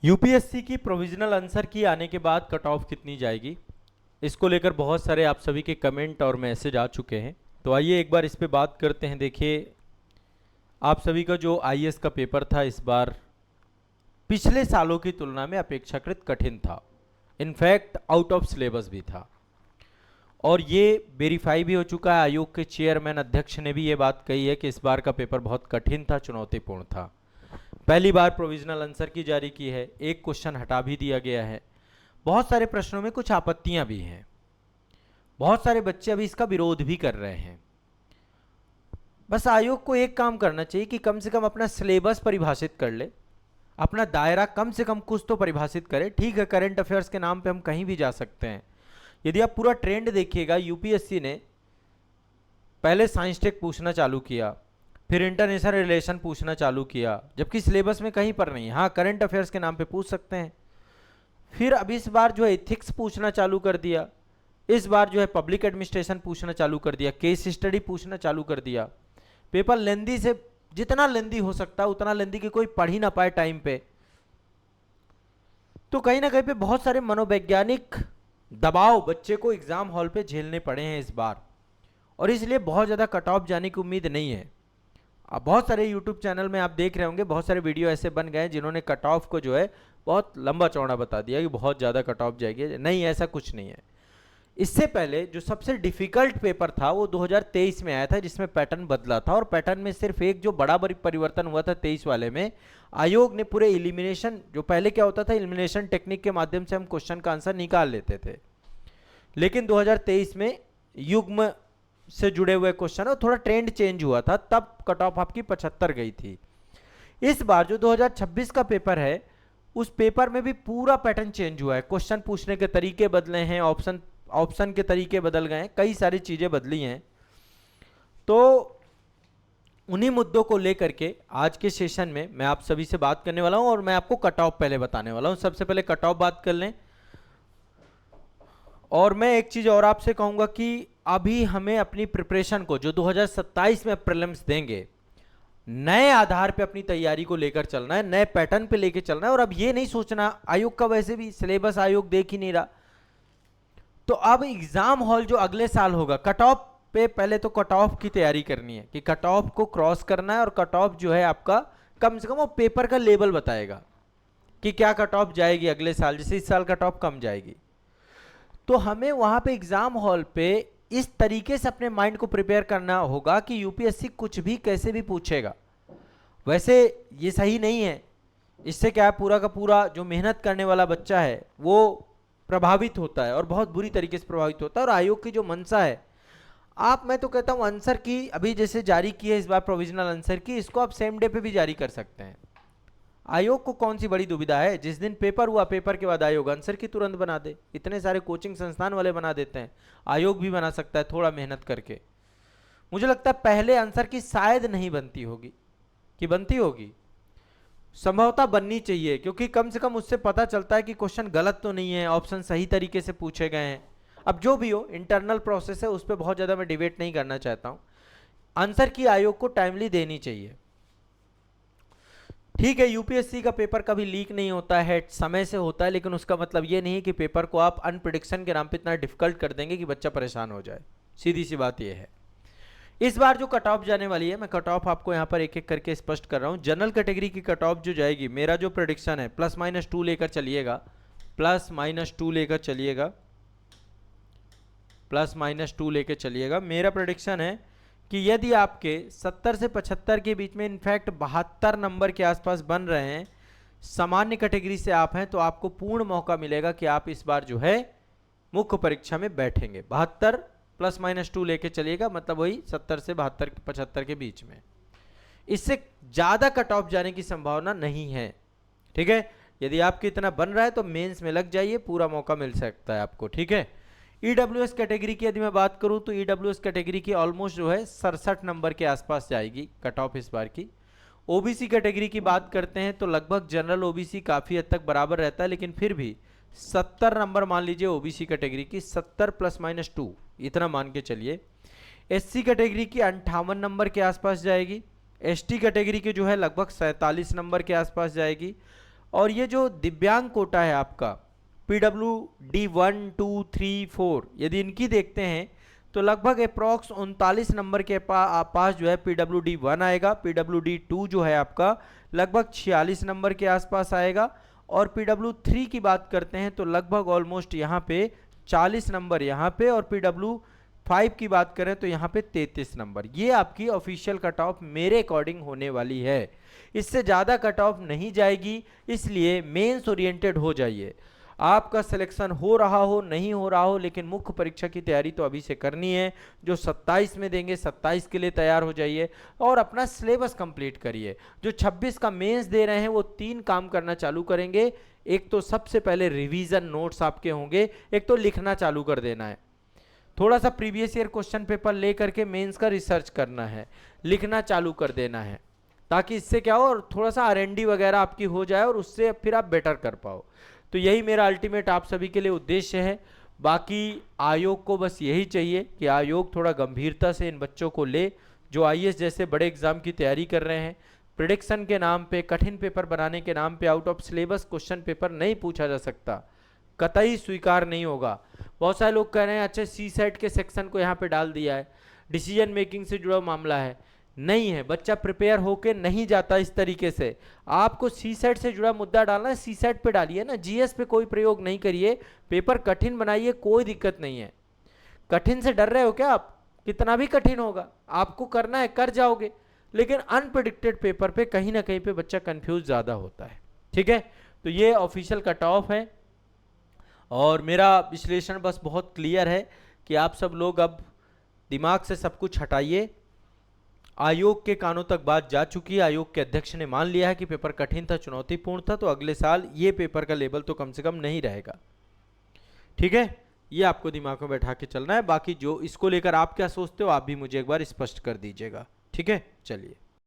UPSC की provisional answer की आने के बाद कट ऑफ कितनी जाएगी, इसको लेकर बहुत सारे आप सभी के कमेंट और मैसेज आ चुके हैं। तो आइए एक बार इस पे बात करते हैं। देखिए, आप सभी का जो आईएएस का पेपर था इस बार पिछले सालों की तुलना में अपेक्षाकृत कठिन था, इनफैक्ट आउट ऑफ सिलेबस भी था, और ये वेरीफाई भी हो चुका है। आयोग के चेयरमैन अध्यक्ष ने भी ये बात कही है कि इस बार का पेपर बहुत कठिन था, चुनौतीपूर्ण था। पहली बार प्रोविजनल आंसर की जारी की है, एक क्वेश्चन हटा भी दिया गया है, बहुत सारे प्रश्नों में कुछ आपत्तियां भी हैं, बहुत सारे बच्चे अभी इसका विरोध भी कर रहे हैं। बस आयोग को एक काम करना चाहिए कि कम से कम अपना सिलेबस परिभाषित कर ले, अपना दायरा कम से कम कुछ तो परिभाषित करे। ठीक है, करंट अफेयर्स के नाम पे हम कहीं भी जा सकते हैं। यदि आप पूरा ट्रेंड देखिएगा, यूपीएससी ने पहले साइंस टेक पूछना चालू किया, फिर इंटरनेशनल रिलेशन पूछना चालू किया, जबकि सिलेबस में कहीं पर नहीं। हाँ, करंट अफेयर्स के नाम पे पूछ सकते हैं। फिर अब इस बार जो है एथिक्स पूछना चालू कर दिया, इस बार जो है पब्लिक एडमिनिस्ट्रेशन पूछना चालू कर दिया, केस स्टडी पूछना चालू कर दिया। पेपर लेंदी से जितना लेंदी हो सकता है उतना लेंदी कि कोई पढ़ ही ना पाए टाइम पे। तो कहीं ना कहीं पे बहुत सारे मनोवैज्ञानिक दबाव बच्चे को एग्जाम हॉल पे झेलने पड़े हैं इस बार, और इसलिए बहुत ज़्यादा कट ऑफ जाने की उम्मीद नहीं है। अब बहुत सारे यूट्यूब चैनल में आप देख रहे होंगे, बहुत सारे वीडियो ऐसे बन गए जिन्होंने कट ऑफ को जो है बहुत लंबा चौड़ा बता दिया कि बहुत ज़्यादा कट ऑफ जाएगी। नहीं, ऐसा कुछ नहीं है। इससे पहले जो सबसे डिफिकल्ट पेपर था वो 2023 में आया था, जिसमें पैटर्न बदला था, और पैटर्न में सिर्फ एक जो बड़ा परिवर्तन हुआ था 23 वाले में, आयोग ने पूरे एलिमिनेशन, जो पहले क्या होता था एलिमिनेशन टेक्निक के माध्यम से हम क्वेश्चन का आंसर निकाल लेते थे, लेकिन 2023 में युग्म से जुड़े हुए क्वेश्चन और थोड़ा ट्रेंड चेंज हुआ था, तब कट ऑफ आपकी 75 गई थी। इस बार जो 2026 का पेपर है उस पेपर में भी पूरा पैटर्न चेंज हुआ है, क्वेश्चन पूछने के तरीके बदले हैं, ऑप्शन के तरीके बदल गए हैं, कई सारी चीजें बदली हैं। तो उन्हीं मुद्दों को लेकर के आज के सेशन में मैं आप सभी से बात करने वाला हूं, और मैं आपको कट ऑफ पहले बताने वाला हूं। सबसे पहले कट ऑफ बात कर लें, और मैं एक चीज और आपसे कहूंगा कि अभी हमें अपनी प्रिपरेशन को, जो 2027 में प्रीलिम्स देंगे, नए आधार पे अपनी तैयारी को लेकर चलना है, नए पैटर्न पे लेकर चलना है। और अब ये नहीं सोचना, आयोग का वैसे भी सिलेबस आयोग देख ही नहीं रहा, तो अब एग्जाम हॉल जो अगले साल होगा, कट ऑफ पे पहले तो कट ऑफ की तैयारी करनी है कि कट ऑफ को क्रॉस करना है, और कट ऑफ जो है आपका कम से कम वो पेपर का लेवल बताएगा कि क्या कट ऑफ जाएगी अगले साल, जैसे इस साल कट ऑफ कम जाएगी। तो हमें वहां पे एग्जाम हॉल पे इस तरीके से अपने माइंड को प्रिपेयर करना होगा कि यूपीएससी कुछ भी कैसे भी पूछेगा। वैसे ये सही नहीं है, इससे क्या है, पूरा का पूरा जो मेहनत करने वाला बच्चा है वो प्रभावित होता है, और बहुत बुरी तरीके से प्रभावित होता है। और आयोग की जो मंशा है, मैं तो कहता हूं आंसर की अभी जैसे जारी की है इस बार प्रोविजनल आंसर की, इसको आप सेम डे पे भी जारी कर सकते हैं। आयोग को कौन सी बड़ी दुविधा है, जिस दिन पेपर हुआ पेपर के बाद आयोग आंसर की तुरंत बना दे। इतने सारे कोचिंग संस्थान वाले बना देते हैं, आयोग भी बना सकता है थोड़ा मेहनत करके। मुझे लगता है पहले आंसर की शायद नहीं बनती होगी, कि बनती होगी, संभवतः बननी चाहिए, क्योंकि कम से कम उससे पता चलता है कि क्वेश्चन गलत तो नहीं है, ऑप्शन सही तरीके से पूछे गए हैं। अब जो भी हो, इंटरनल प्रोसेस है, उस पर बहुत ज़्यादा मैं डिबेट नहीं करना चाहता हूँ। आंसर की आयोग को टाइमली देनी चाहिए। ठीक है, यूपीएससी का पेपर कभी लीक नहीं होता है, समय से होता है, लेकिन उसका मतलब ये नहीं है कि पेपर को आप अनप्रिडिक्शन के नाम पे इतना डिफिकल्ट कर देंगे कि बच्चा परेशान हो जाए। सीधी सी बात ये है। इस बार जो कट ऑफ जाने वाली है, मैं कट ऑफ आपको यहाँ पर एक एक करके स्पष्ट कर रहा हूँ। जनरल कैटेगरी की कट ऑफ जो जाएगी, मेरा जो प्रेडिक्शन है, +-2 लेकर चलिएगा, +-2 लेकर चलिएगा, +-2 लेकर चलिएगा। मेरा प्रेडिक्शन है कि यदि आपके 70 से 75 के बीच में, इनफैक्ट 72 नंबर के आसपास बन रहे हैं, सामान्य कैटेगरी से आप हैं, तो आपको पूर्ण मौका मिलेगा कि आप इस बार जो है मुख्य परीक्षा में बैठेंगे। 72 +-2 लेके चलिएगा, मतलब वही 70 से 72-75 के बीच में। इससे ज़्यादा कट ऑफ जाने की संभावना नहीं है। ठीक है, यदि आपके इतना बन रहा है तो मेंस में लग जाइए, पूरा मौका मिल सकता है आपको। ठीक है, ईडब्ल्यूएस कैटेगरी की यदि मैं बात करूं तो ईडब्ल्यूएस कैटेगरी की ऑलमोस्ट जो है 67 नंबर के आसपास जाएगी कट ऑफ इस बार की। ओबीसी कैटेगरी की बात करते हैं तो लगभग जनरल ओबीसी काफ़ी हद तक बराबर रहता है, लेकिन फिर भी 70 नंबर मान लीजिए ओबीसी कैटेगरी की, 70 +-2 इतना मान के चलिए। एससी कैटेगरी की 58 नंबर के आसपास जाएगी। एसटी कैटेगरी की जो है लगभग 47 नंबर के आसपास जाएगी। और ये जो दिव्यांग कोटा है आपका PWD 1 2 3 4, यदि इनकी देखते हैं तो लगभग अप्रॉक्स 39 नंबर के पास जो है PWD 1 आएगा। PWD 2 जो है आपका लगभग 46 नंबर के आसपास आएगा, और PW 3 की बात करते हैं तो लगभग ऑलमोस्ट यहाँ पे 40 नंबर यहाँ पे, और PW 5 की बात करें तो यहाँ पे 33 नंबर। ये आपकी ऑफिशियल कट ऑफ मेरे अकॉर्डिंग होने वाली है, इससे ज़्यादा कट ऑफ नहीं जाएगी, इसलिए मेंस ओरिएंटेड हो जाइए। आपका सिलेक्शन हो रहा हो नहीं हो रहा हो, लेकिन मुख्य परीक्षा की तैयारी तो अभी से करनी है। जो 27 में देंगे 27 के लिए तैयार हो जाइए और अपना सिलेबस कंप्लीट करिए। जो 26 का मेंस दे रहे हैं वो 3 काम करना चालू करेंगे। एक तो सबसे पहले रिवीजन नोट्स आपके होंगे, एक तो लिखना चालू कर देना है, थोड़ा सा प्रीवियस ईयर क्वेश्चन पेपर ले करके मेंस का रिसर्च करना है, लिखना चालू कर देना है, ताकि इससे क्या हो और थोड़ा सा R&D वगैरह आपकी हो जाए और उससे फिर आप बेटर कर पाओ। तो यही मेरा अल्टीमेट आप सभी के लिए उद्देश्य है। बाकी आयोग को बस यही चाहिए कि आयोग थोड़ा गंभीरता से इन बच्चों को ले जो IAS जैसे बड़े एग्जाम की तैयारी कर रहे हैं। प्रिडिक्शन के नाम पे, कठिन पेपर बनाने के नाम पे out of syllabus question paper नहीं पूछा जा सकता, कतई स्वीकार नहीं होगा। बहुत सारे लोग कह रहे हैं अच्छा CSET के सेक्शन को यहाँ पे डाल दिया है, डिसीजन मेकिंग से जुड़ा मामला है। नहीं है, बच्चा प्रिपेयर होके नहीं जाता इस तरीके से। आपको CSET से जुड़ा मुद्दा डालना है, CSET पे डालिए ना, GS पे कोई प्रयोग नहीं करिए। पेपर कठिन बनाइए, कोई दिक्कत नहीं है। कठिन से डर रहे हो क्या आप? कितना भी कठिन होगा आपको करना है, कर जाओगे, लेकिन अनप्रिडिक्टेड पेपर पे कहीं ना कहीं पे बच्चा कंफ्यूज ज़्यादा होता है। ठीक है, तो ये ऑफिशियल कट ऑफ है और मेरा विश्लेषण बस बहुत क्लियर है कि आप सब लोग अब दिमाग से सब कुछ हटाइए। आयोग के कानों तक बात जा चुकी है, आयोग के अध्यक्ष ने मान लिया है कि पेपर कठिन था, चुनौतीपूर्ण था, तो अगले साल ये पेपर का लेवल तो कम से कम नहीं रहेगा। ठीक है, ये आपको दिमाग में बैठा के चलना है। बाकी जो इसको लेकर आप क्या सोचते हो आप भी मुझे एक बार स्पष्ट कर दीजिएगा। ठीक है, चलिए।